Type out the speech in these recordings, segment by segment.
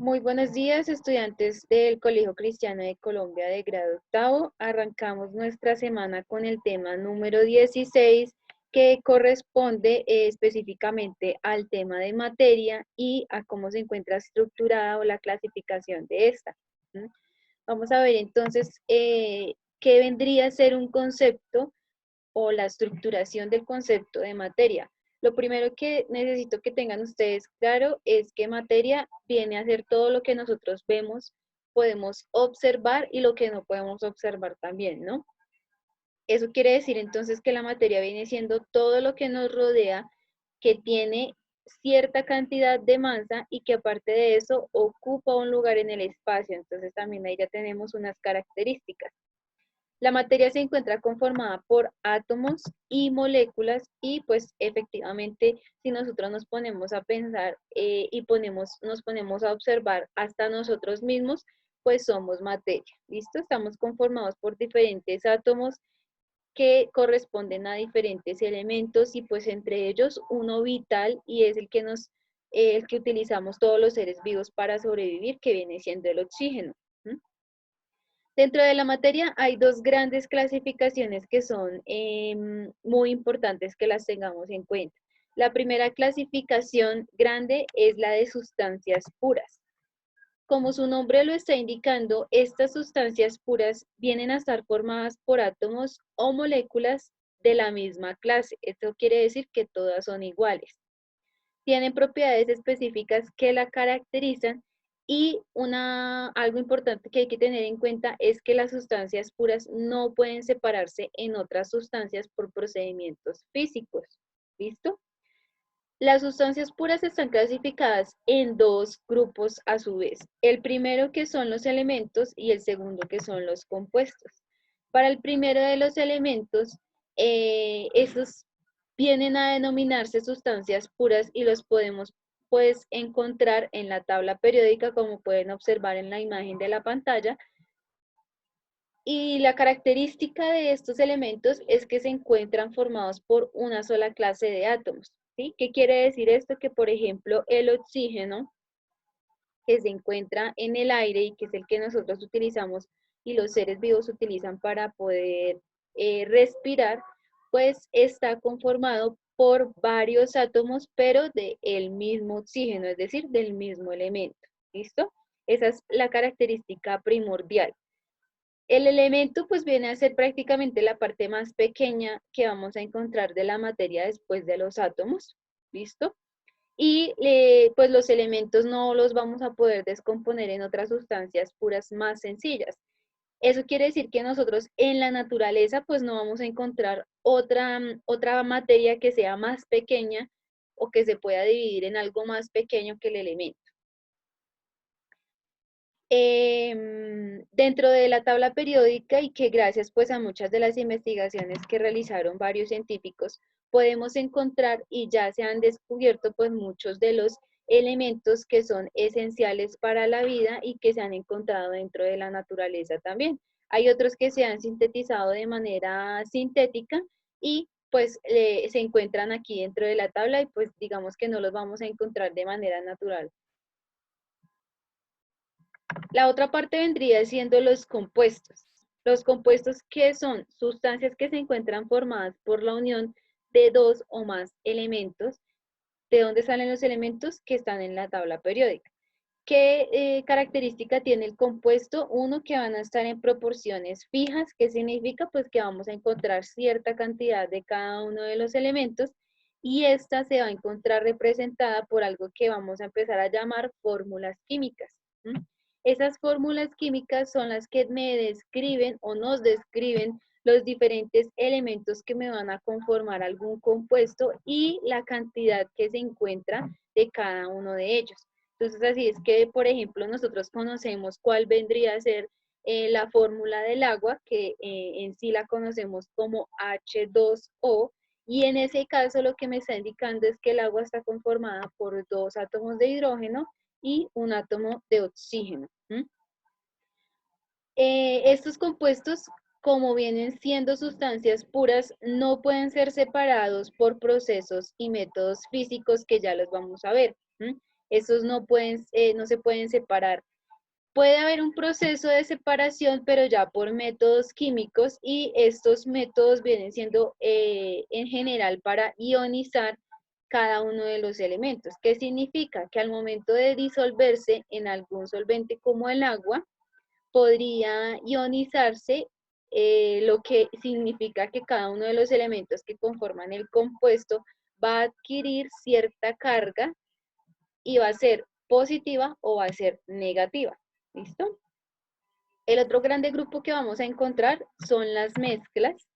Muy buenos días, estudiantes del Colegio Cristiano de Colombia de grado octavo. Arrancamos nuestra semana con el tema número 16, que corresponde específicamente al tema de materia y a cómo se encuentra estructurada o la clasificación de esta. ¿Mm? Vamos a ver entonces qué vendría a ser un concepto o la estructuración del concepto de materia. Lo primero que necesito que tengan ustedes claro es que materia viene a ser todo lo que nosotros vemos, podemos observar y lo que no podemos observar también, ¿no? Eso quiere decir entonces que la materia viene siendo todo lo que nos rodea, que tiene cierta cantidad de masa y que aparte de eso ocupa un lugar en el espacio. Entonces también ahí ya tenemos unas características. La materia se encuentra conformada por átomos y moléculas y pues efectivamente si nosotros nos ponemos a pensar nos ponemos a observar hasta nosotros mismos, pues somos materia, ¿listo? Estamos conformados por diferentes átomos que corresponden a diferentes elementos y pues entre ellos uno vital y es el que utilizamos todos los seres vivos para sobrevivir, que viene siendo el oxígeno. ¿Mm? Dentro de la materia hay dos grandes clasificaciones que son muy importantes que las tengamos en cuenta. La primera clasificación grande es la de sustancias puras. Como su nombre lo está indicando, estas sustancias puras vienen a estar formadas por átomos o moléculas de la misma clase. Esto quiere decir que todas son iguales. Tienen propiedades específicas que la caracterizan y algo importante que hay que tener en cuenta es que las sustancias puras no pueden separarse en otras sustancias por procedimientos físicos. ¿Listo? Las sustancias puras están clasificadas en dos grupos a su vez. El primero que son los elementos y el segundo que son los compuestos. Para el primero de los elementos, estos vienen a denominarse sustancias puras y los podemos pues encontrar en la tabla periódica como pueden observar en la imagen de la pantalla. Y la característica de estos elementos es que se encuentran formados por una sola clase de átomos. ¿Sí? ¿Qué quiere decir esto? Que, por ejemplo, el oxígeno que se encuentra en el aire y que es el que nosotros utilizamos y los seres vivos utilizan para poder respirar, pues está conformado por varios átomos, pero del mismo oxígeno, es decir, del mismo elemento. ¿Listo? Esa es la característica primordial. El elemento pues viene a ser prácticamente la parte más pequeña que vamos a encontrar de la materia después de los átomos, ¿listo? Y pues los elementos no los vamos a poder descomponer en otras sustancias puras más sencillas. Eso quiere decir que nosotros en la naturaleza pues no vamos a encontrar otra materia que sea más pequeña o que se pueda dividir en algo más pequeño que el elemento. Dentro de la tabla periódica y que gracias pues a muchas de las investigaciones que realizaron varios científicos, podemos encontrar y ya se han descubierto pues muchos de los elementos que son esenciales para la vida y que se han encontrado dentro de la naturaleza también. Hay otros que se han sintetizado de manera sintética y pues se encuentran aquí dentro de la tabla y pues digamos que no los vamos a encontrar de manera natural. La otra parte vendría siendo los compuestos. Los compuestos que son sustancias que se encuentran formadas por la unión de dos o más elementos. ¿De dónde salen los elementos? Que están en la tabla periódica. ¿Qué característica tiene el compuesto? Uno, que van a estar en proporciones fijas, que significa pues que vamos a encontrar cierta cantidad de cada uno de los elementos y esta se va a encontrar representada por algo que vamos a empezar a llamar fórmulas químicas. ¿Mm? Esas fórmulas químicas son las que me describen o nos describen los diferentes elementos que me van a conformar algún compuesto y la cantidad que se encuentra de cada uno de ellos. Entonces, así es que, por ejemplo, nosotros conocemos cuál vendría a ser la fórmula del agua, que en sí la conocemos como H2O, y en ese caso lo que me está indicando es que el agua está conformada por dos átomos de hidrógeno y un átomo de oxígeno. Estos compuestos, como vienen siendo sustancias puras, no pueden ser separados por procesos y métodos físicos que ya los vamos a ver. Estos no se pueden separar. Puede haber un proceso de separación, pero ya por métodos químicos, y estos métodos vienen siendo en general para ionizar cada uno de los elementos. ¿Qué significa? Que al momento de disolverse en algún solvente como el agua, podría ionizarse, lo que significa que cada uno de los elementos que conforman el compuesto va a adquirir cierta carga y va a ser positiva o va a ser negativa. ¿Listo? El otro grande grupo que vamos a encontrar son las mezclas.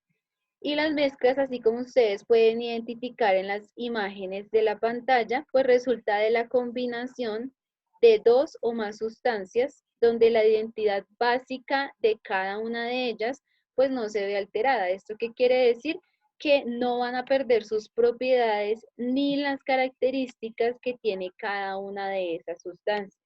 Y las mezclas, así como ustedes pueden identificar en las imágenes de la pantalla, pues resulta de la combinación de dos o más sustancias, donde la identidad básica de cada una de ellas pues no se ve alterada. ¿Esto qué quiere decir? Que no van a perder sus propiedades ni las características que tiene cada una de esas sustancias.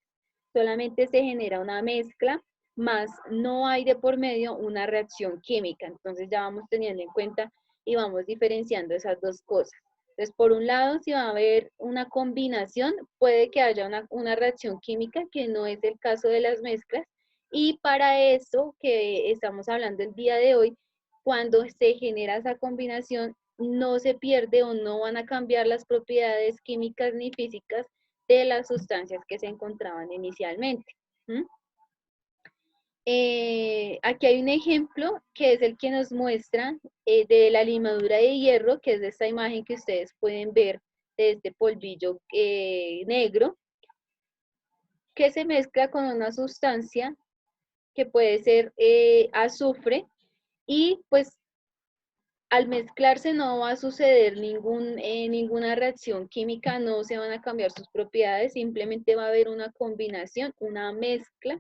Solamente se genera una mezcla, más no hay de por medio una reacción química. Entonces ya vamos teniendo en cuenta y vamos diferenciando esas dos cosas. Entonces, por un lado, si va a haber una combinación, puede que haya una reacción química, que no es el caso de las mezclas. Y para eso que estamos hablando el día de hoy, cuando se genera esa combinación, no se pierde o no van a cambiar las propiedades químicas ni físicas de las sustancias que se encontraban inicialmente. ¿Mm? Aquí hay un ejemplo que es el que nos muestra de la limadura de hierro, que es de esta imagen que ustedes pueden ver de este polvillo negro, que se mezcla con una sustancia que puede ser azufre, y pues al mezclarse no va a suceder ninguna reacción química, no se van a cambiar sus propiedades, simplemente va a haber una combinación, una mezcla,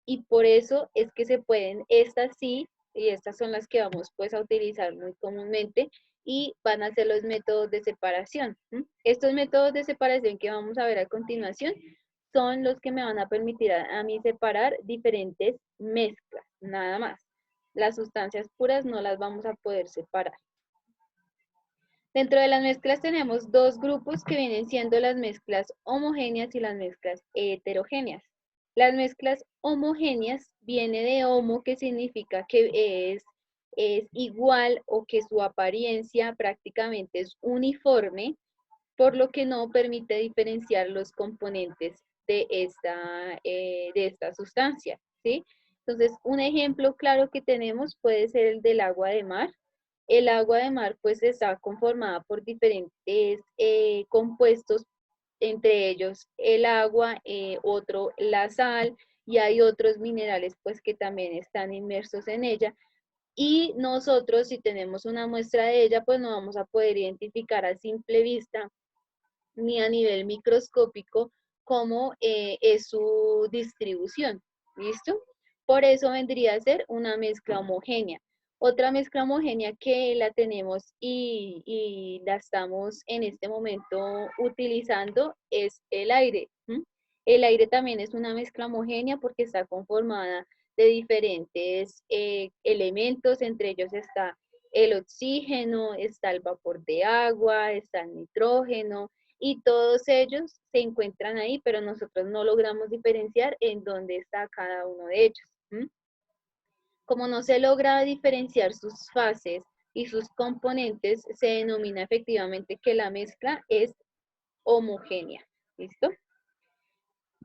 y por eso es que se pueden, estas sí, y estas son las que vamos pues a utilizar muy comúnmente, y van a ser los métodos de separación. Estos métodos de separación que vamos a ver a continuación son los que me van a permitir a mí separar diferentes mezclas, nada más. Las sustancias puras no las vamos a poder separar. Dentro de las mezclas tenemos dos grupos que vienen siendo las mezclas homogéneas y las mezclas heterogéneas. Las mezclas homogéneas viene de homo, que significa que es igual o que su apariencia prácticamente es uniforme, por lo que no permite diferenciar los componentes de esta sustancia, ¿sí? Entonces, un ejemplo claro que tenemos puede ser el del agua de mar. El agua de mar pues está conformada por diferentes compuestos, entre ellos el agua, otro la sal, y hay otros minerales pues que también están inmersos en ella. Y nosotros, si tenemos una muestra de ella, pues no vamos a poder identificar a simple vista ni a nivel microscópico cómo es su distribución. ¿Listo? Por eso vendría a ser una mezcla homogénea. Otra mezcla homogénea que la tenemos y la estamos en este momento utilizando es el aire. El aire también es una mezcla homogénea porque está conformada de diferentes elementos, entre ellos está el oxígeno, está el vapor de agua, está el nitrógeno, y todos ellos se encuentran ahí, pero nosotros no logramos diferenciar en dónde está cada uno de ellos. Como no se logra diferenciar sus fases y sus componentes, se denomina efectivamente que la mezcla es homogénea. ¿Listo?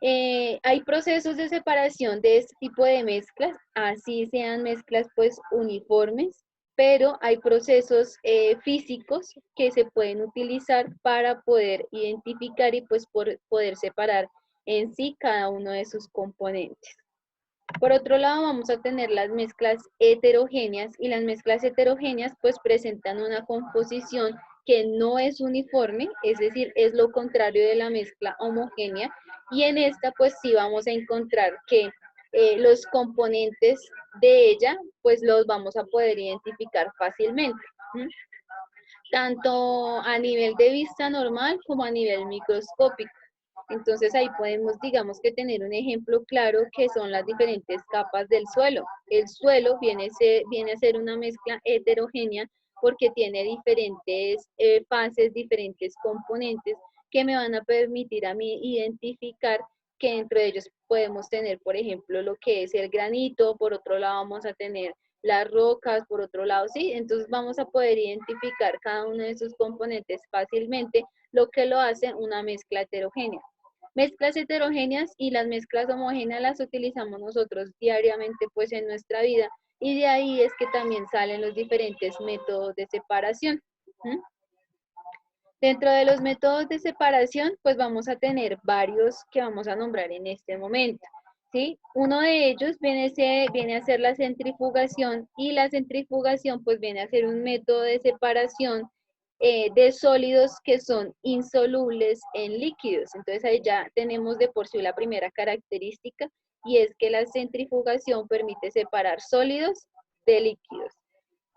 Hay procesos de separación de este tipo de mezclas, así sean mezclas pues uniformes, pero hay procesos físicos que se pueden utilizar para poder identificar y pues poder separar en sí cada uno de sus componentes. Por otro lado, vamos a tener las mezclas heterogéneas, y las mezclas heterogéneas pues presentan una composición que no es uniforme, es decir, es lo contrario de la mezcla homogénea, y en esta pues sí vamos a encontrar que los componentes de ella pues los vamos a poder identificar fácilmente, tanto a nivel de vista normal como a nivel microscópico. Entonces ahí podemos, digamos que tener un ejemplo claro que son las diferentes capas del suelo. El suelo viene a ser una mezcla heterogénea porque tiene diferentes fases, diferentes componentes que me van a permitir a mí identificar que dentro de ellos podemos tener, por ejemplo, lo que es el granito, por otro lado vamos a tener las rocas, por otro lado, sí, entonces vamos a poder identificar cada uno de esos componentes fácilmente, lo que lo hace una mezcla heterogénea. Mezclas heterogéneas y las mezclas homogéneas las utilizamos nosotros diariamente pues en nuestra vida y de ahí es que también salen los diferentes métodos de separación. ¿Mm? Dentro de los métodos de separación, pues vamos a tener varios que vamos a nombrar en este momento, ¿sí? Uno de ellos viene a ser la centrifugación y la centrifugación pues viene a ser un método de separación de sólidos que son insolubles en líquidos. Entonces ahí ya tenemos de por sí la primera característica y es que la centrifugación permite separar sólidos de líquidos.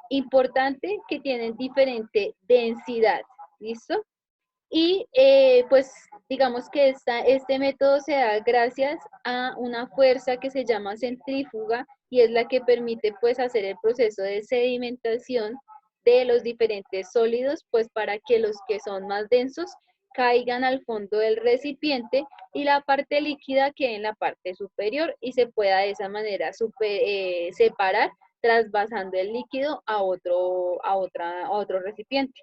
Importante que tienen diferente densidad, ¿listo? Y pues digamos que este método se da gracias a una fuerza que se llama centrífuga y es la que permite pues hacer el proceso de sedimentación de los diferentes sólidos pues para que los que son más densos caigan al fondo del recipiente y la parte líquida quede en la parte superior y se pueda de esa manera separar trasvasando el líquido a otro recipiente.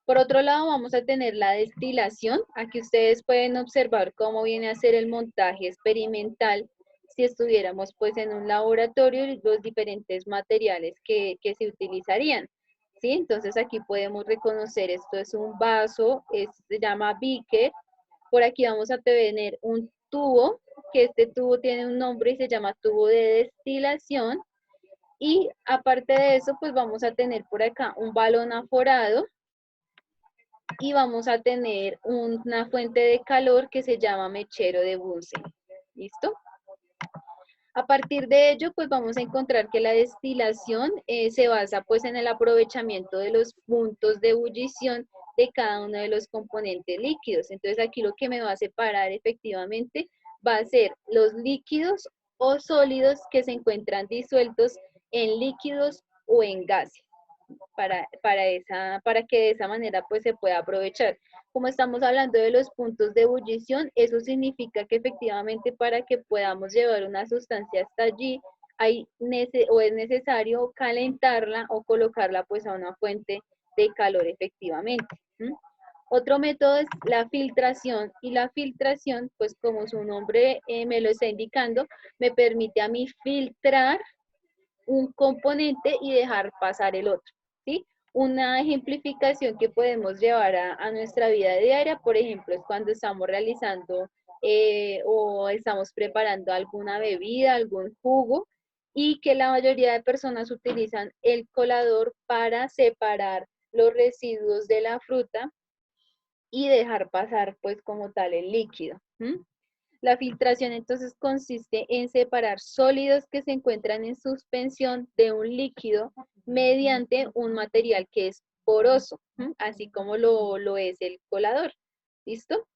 Por otro lado, vamos a tener la destilación. Aquí ustedes pueden observar cómo viene a ser el montaje experimental si estuviéramos pues en un laboratorio y los diferentes materiales que se utilizarían. ¿Sí? Entonces aquí podemos reconocer, esto es un vaso, se llama beaker. Por aquí vamos a tener un tubo, que este tubo tiene un nombre y se llama tubo de destilación. Y aparte de eso, pues vamos a tener por acá un balón aforado y vamos a tener una fuente de calor que se llama mechero de Bunsen. ¿Listo? A partir de ello, pues vamos a encontrar que la destilación se basa pues en el aprovechamiento de los puntos de ebullición de cada uno de los componentes líquidos. Entonces aquí lo que me va a separar efectivamente va a ser los líquidos o sólidos que se encuentran disueltos en líquidos o en gases para que de esa manera pues se pueda aprovechar. Como estamos hablando de los puntos de ebullición, eso significa que efectivamente para que podamos llevar una sustancia hasta allí, es necesario calentarla o colocarla pues a una fuente de calor efectivamente. ¿Mm? Otro método es la filtración y la filtración, pues como su nombre me lo está indicando, me permite a mí filtrar un componente y dejar pasar el otro, ¿sí? Una ejemplificación que podemos llevar a nuestra vida diaria, por ejemplo, es cuando estamos realizando o estamos preparando alguna bebida, algún jugo, y que la mayoría de personas utilizan el colador para separar los residuos de la fruta y dejar pasar pues como tal el líquido. ¿Mm? La filtración entonces consiste en separar sólidos que se encuentran en suspensión de un líquido mediante un material que es poroso, así como lo es el colador. ¿Listo?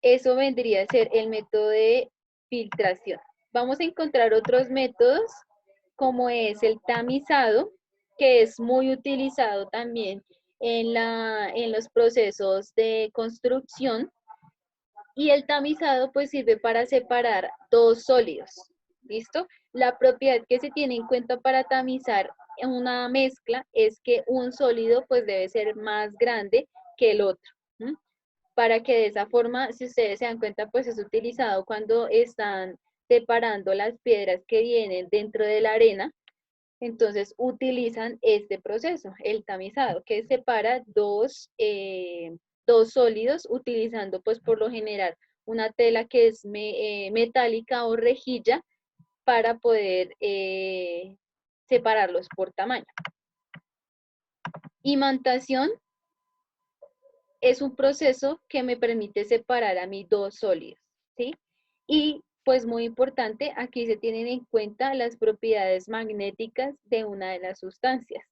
Eso vendría a ser el método de filtración. Vamos a encontrar otros métodos como es el tamizado, que es muy utilizado también en los procesos de construcción. Y el tamizado pues sirve para separar dos sólidos, ¿listo? La propiedad que se tiene en cuenta para tamizar una mezcla es que un sólido pues debe ser más grande que el otro, ¿m? Para que de esa forma, si ustedes se dan cuenta, pues es utilizado cuando están separando las piedras que vienen dentro de la arena, entonces utilizan este proceso, el tamizado, que separa dos sólidos utilizando pues por lo general una tela que es metálica o rejilla para poder separarlos por tamaño. Imantación es un proceso que me permite separar a mí dos sólidos, ¿sí? Y pues muy importante, aquí se tienen en cuenta las propiedades magnéticas de una de las sustancias.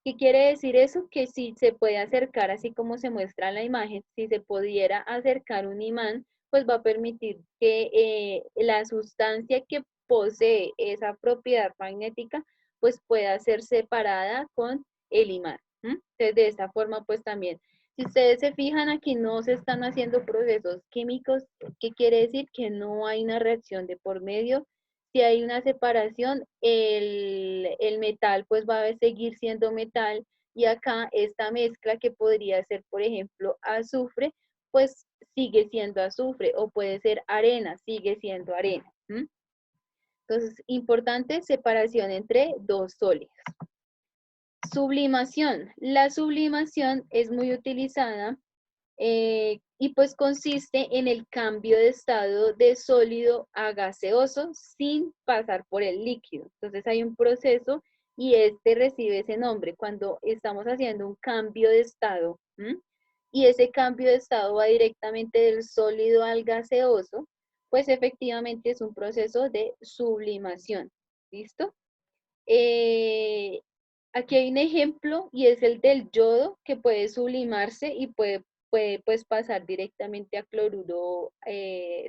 ¿Qué quiere decir eso? Que si se puede acercar, así como se muestra en la imagen, si se pudiera acercar un imán, pues va a permitir que la sustancia que posee esa propiedad magnética, pues pueda ser separada con el imán. Entonces, de esta forma, pues también, Si ustedes se fijan, aquí no se están haciendo procesos químicos, ¿qué quiere decir? Que no hay una reacción de por medio. Si hay una separación, el metal pues va a seguir siendo metal y acá esta mezcla que podría ser, por ejemplo, azufre, pues sigue siendo azufre o puede ser arena, sigue siendo arena. ¿M? Entonces, importante separación entre dos sólidos. Sublimación. La sublimación es muy utilizada y pues consiste en el cambio de estado de sólido a gaseoso sin pasar por el líquido. Entonces hay un proceso y este recibe ese nombre cuando estamos haciendo un cambio de estado. Y ese cambio de estado va directamente del sólido al gaseoso, pues efectivamente es un proceso de sublimación. ¿Listo? Eh, Aquí hay un ejemplo y es el del yodo que puede sublimarse y puede pues pasar directamente a cloruro,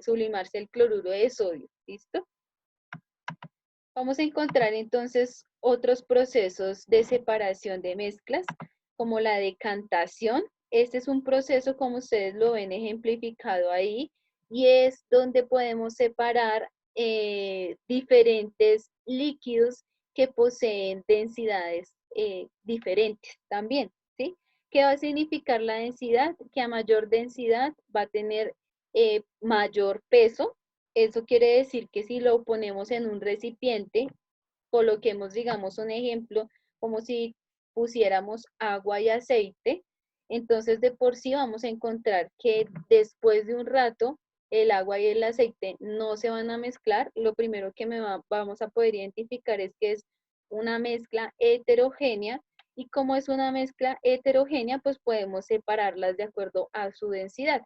sublimarse el cloruro de sodio. ¿Listo? Vamos a encontrar entonces otros procesos de separación de mezclas, como la decantación. Este es un proceso, como ustedes lo ven ejemplificado ahí, y es donde podemos separar diferentes líquidos que poseen densidades diferentes también, ¿sí? ¿Qué va a significar la densidad? Que a mayor densidad va a tener mayor peso. Eso quiere decir que si lo ponemos en un recipiente, coloquemos, digamos, un ejemplo, como si pusiéramos agua y aceite, entonces de por sí vamos a encontrar que después de un rato el agua y el aceite no se van a mezclar. Lo primero que vamos a poder identificar es que es una mezcla heterogénea y como es una mezcla heterogénea, pues podemos separarlas de acuerdo a su densidad.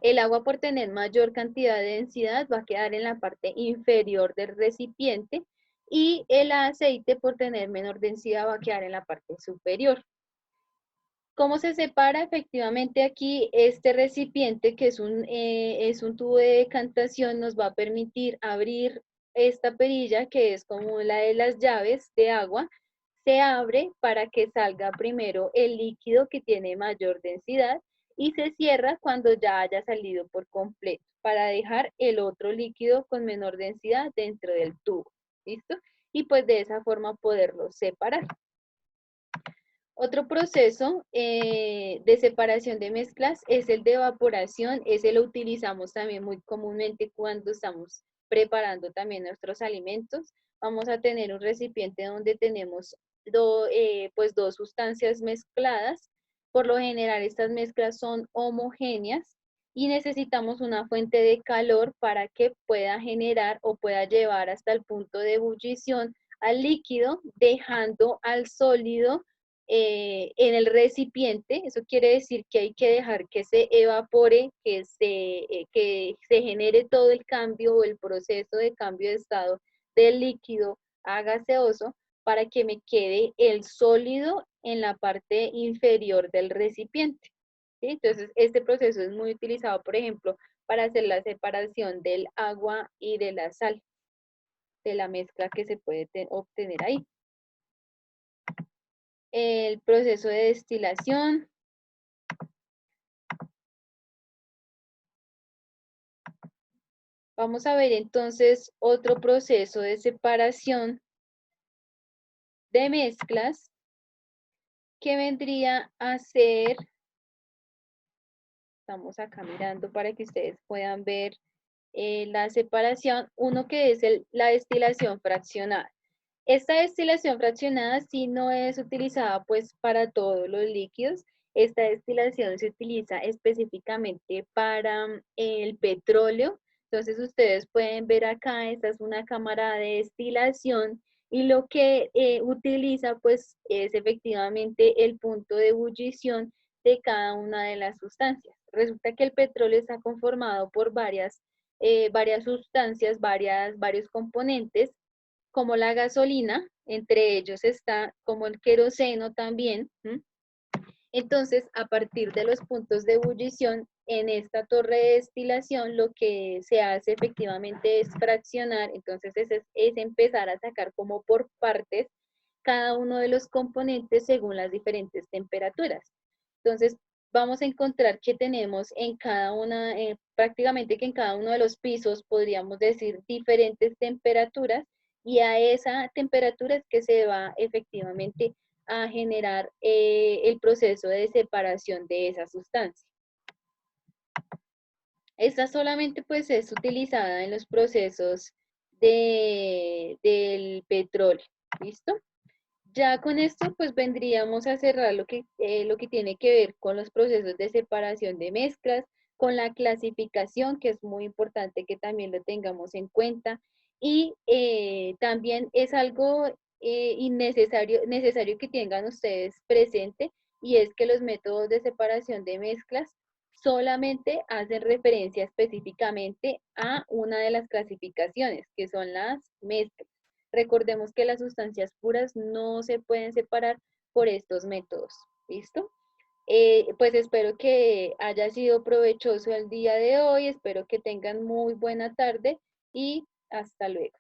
El agua, por tener mayor cantidad de densidad, va a quedar en la parte inferior del recipiente y el aceite, por tener menor densidad, va a quedar en la parte superior. ¿Cómo se separa? Efectivamente, aquí este recipiente, que es un tubo de decantación, nos va a permitir abrir esta perilla, que es como la de las llaves de agua. Se abre para que salga primero el líquido que tiene mayor densidad y se cierra cuando ya haya salido por completo, para dejar el otro líquido con menor densidad dentro del tubo. ¿Listo? Y pues de esa forma poderlo separar. Otro proceso de separación de mezclas es el de evaporación. Ese lo utilizamos también muy comúnmente cuando estamos preparando también nuestros alimentos. Vamos a tener un recipiente donde tenemos pues dos sustancias mezcladas. Por lo general estas mezclas son homogéneas y necesitamos una fuente de calor para que pueda generar o pueda llevar hasta el punto de ebullición al líquido, dejando al sólido en el recipiente. Eso quiere decir que hay que dejar que se evapore, que se genere todo el cambio o el proceso de cambio de estado del líquido a gaseoso para que me quede el sólido en la parte inferior del recipiente. ¿Sí? Entonces, este proceso es muy utilizado, por ejemplo, para hacer la separación del agua y de la sal, de la mezcla que se puede obtener ahí. El proceso de destilación. Vamos a ver entonces otro proceso de separación de mezclas que vendría a ser, estamos acá mirando para que ustedes puedan ver la separación, uno que es la destilación fraccionada. Esta destilación fraccionada sí no es utilizada pues para todos los líquidos. Esta destilación se utiliza específicamente para el petróleo. Entonces ustedes pueden ver acá, esta es una cámara de destilación y lo que utiliza pues es efectivamente el punto de ebullición de cada una de las sustancias. Resulta que el petróleo está conformado por varias sustancias, varios componentes, como la gasolina, entre ellos está como el queroseno también. Entonces, a partir de los puntos de ebullición en esta torre de destilación, lo que se hace efectivamente es fraccionar, entonces es empezar a sacar como por partes cada uno de los componentes según las diferentes temperaturas. Entonces, vamos a encontrar que tenemos en cada una, prácticamente que en cada uno de los pisos, podríamos decir, diferentes temperaturas, y a esa temperatura es que se va efectivamente a generar el proceso de separación de esa sustancia. Esta solamente pues es utilizada en los procesos del petróleo, ¿listo? Ya con esto pues vendríamos a cerrar lo que tiene que ver con los procesos de separación de mezclas, con la clasificación, que es muy importante que también lo tengamos en cuenta, y también es algo necesario que tengan ustedes presente, y es que los métodos de separación de mezclas solamente hacen referencia específicamente a una de las clasificaciones, que son las mezclas. Recordemos que las sustancias puras no se pueden separar por estos métodos. ¿Listo? Pues espero que haya sido provechoso el día de hoy, espero que tengan muy buena tarde y hasta luego.